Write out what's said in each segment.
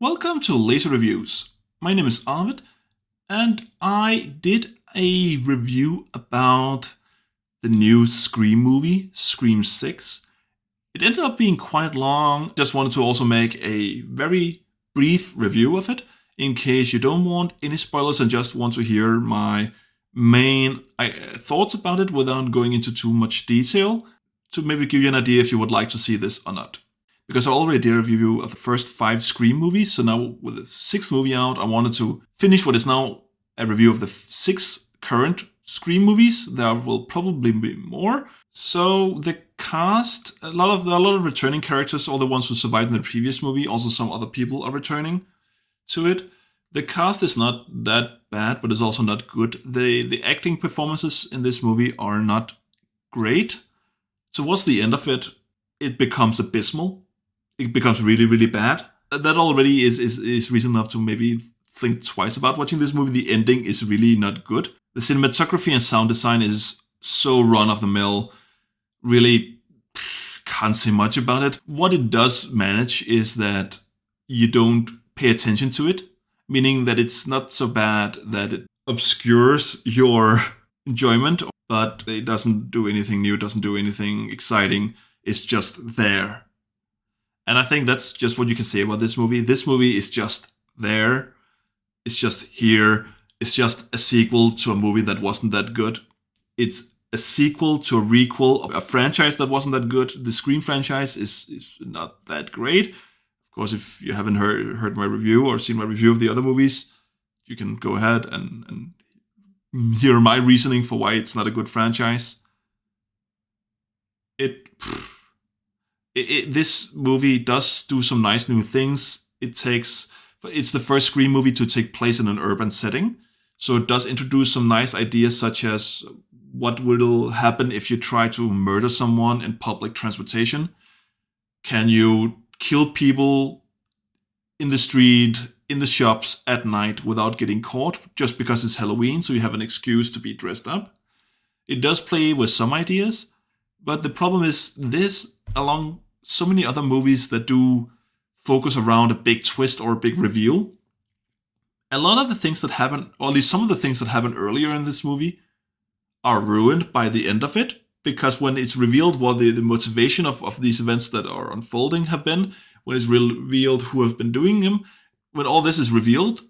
Welcome to Laser Reviews. My name is Arvid, and I did a review about the new Scream movie, Scream 6. It ended up being quite long. Just wanted to also make a very brief review of it in case you don't want any spoilers and just want to hear my main thoughts about it without going into too much detail to maybe give you an idea if you would like to see this or not. Because I already did a review of the first 5 Scream movies, so now with the 6th movie out, I wanted to finish what is now a review of the 6 current Scream movies. There will probably be more. So the cast, a lot of returning characters, all the ones who survived in the previous movie, also some other people are returning to it. The cast is not that bad, but it's also not good. The acting performances in this movie are not great. Towards the end of it, it becomes abysmal. It becomes really, really bad. That already is reason enough to maybe think twice about watching this movie. The ending is really not good. The cinematography and sound design is so run-of-the-mill. Really can't say much about it. What it does manage is that you don't pay attention to it, meaning that it's not so bad that it obscures your enjoyment, but it doesn't do anything new, doesn't do anything exciting. It's just there. And I think that's just what you can say about this movie. This movie is just there. It's just here. It's just a sequel to a movie that wasn't that good. It's a sequel to a requel of a franchise that wasn't that good. The Scream franchise is not that great. Of course, if you haven't heard my review or seen my review of the other movies, you can go ahead and hear my reasoning for why it's not a good franchise. This movie does do some nice new things. It's the first Scream movie to take place in an urban setting. So it does introduce some nice ideas such as what will happen if you try to murder someone in public transportation. Can you kill people in the street, in the shops at night without getting caught just because it's Halloween, so you have an excuse to be dressed up? It does play with some ideas, but the problem is this, along so many other movies that do focus around a big twist or a big reveal, a lot of the things that happen, or at least some of the things that happen earlier in this movie, are ruined by the end of it. Because when it's revealed what the motivation of these events that are unfolding have been, when it's revealed who have been doing them, when all this is revealed,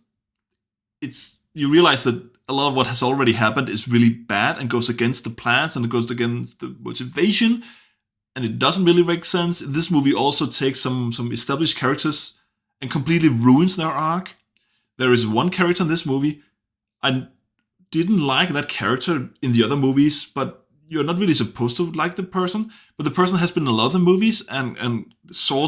you realize that a lot of what has already happened is really bad and goes against the plans and it goes against the motivation, and it doesn't really make sense. This movie also takes some established characters and completely ruins their arc. There is one character in this movie, I didn't like that character in the other movies, but you're not really supposed to like the person. But the person has been in a lot of the movies and saw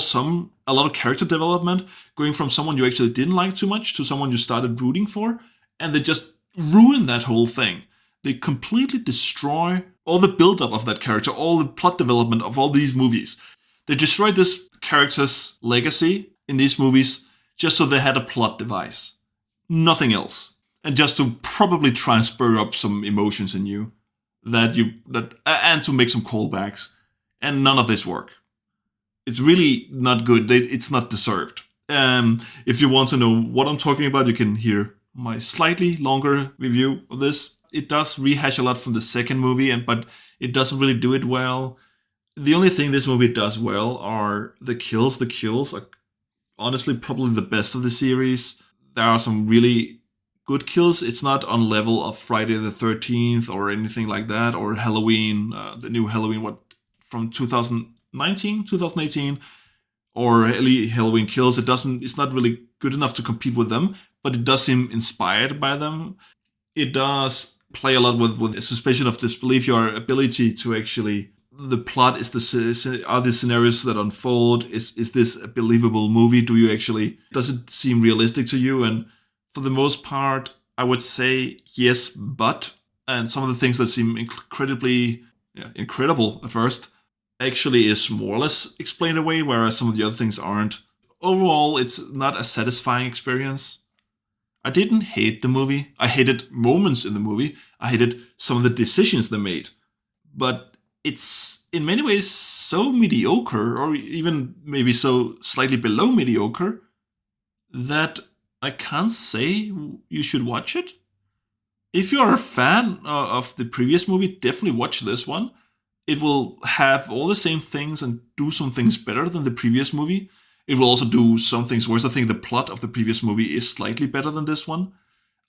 a lot of character development, going from someone you actually didn't like too much to someone you started rooting for, and they just ruin that whole thing. They completely destroy all the build-up of that character, all the plot development of all these movies. They destroyed this character's legacy in these movies just so they had a plot device. Nothing else. And just to probably try and spur up some emotions in you, and to make some callbacks. And none of this work. It's really not good. It's not deserved. If you want to know what I'm talking about, you can hear my slightly longer review of this. It does rehash a lot from the second movie, but it doesn't really do it well. The only thing this movie does well are the kills. The kills are honestly probably the best of the series. There are some really good kills. It's not on level of Friday the 13th or anything like that, or Halloween, the new Halloween, from 2019, 2018, or Halloween Kills. It's not really good enough to compete with them, but it does seem inspired by them. It does play a lot with a suspicion of disbelief, your ability to actually, the plot are the scenarios that unfold, is this a believable movie? Does it seem realistic to you? And for the most part, I would say yes, but, and some of the things that seem incredible at first, actually is more or less explained away, whereas some of the other things aren't. Overall, it's not a satisfying experience. I didn't hate the movie. I hated moments in the movie. I hated some of the decisions they made. But it's in many ways so mediocre, or even maybe so slightly below mediocre, that I can't say you should watch it. If you're a fan of the previous movie, definitely watch this one. It will have all the same things and do some things better than the previous movie. It will also do some things worse. I think the plot of the previous movie is slightly better than this one.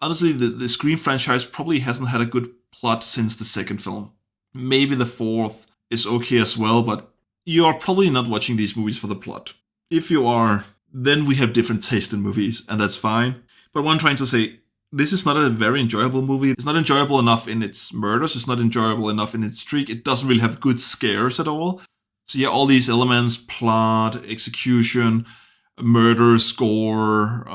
Honestly, the Scream franchise probably hasn't had a good plot since the second film. Maybe the fourth is okay as well, but you are probably not watching these movies for the plot. If you are, then we have different taste in movies, and that's fine. But what I'm trying to say, this is not a very enjoyable movie. It's not enjoyable enough in its murders. It's not enjoyable enough in its streak. It doesn't really have good scares at all. So yeah, all these elements, plot, execution, murder, score,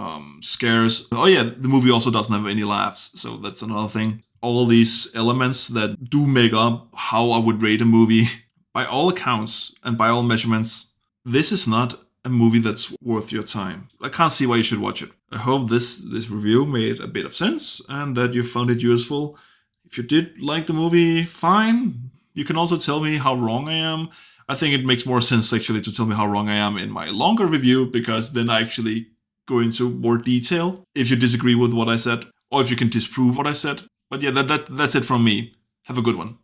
scares. Oh yeah, the movie also doesn't have any laughs, so that's another thing. All these elements that do make up how I would rate a movie. By all accounts and by all measurements, this is not a movie that's worth your time. I can't see why you should watch it. I hope this review made a bit of sense and that you found it useful. If you did like the movie, fine. You can also tell me how wrong I am. I think it makes more sense actually to tell me how wrong I am in my longer review, because then I actually go into more detail if you disagree with what I said, or if you can disprove what I said. But yeah, that's it from me. Have a good one.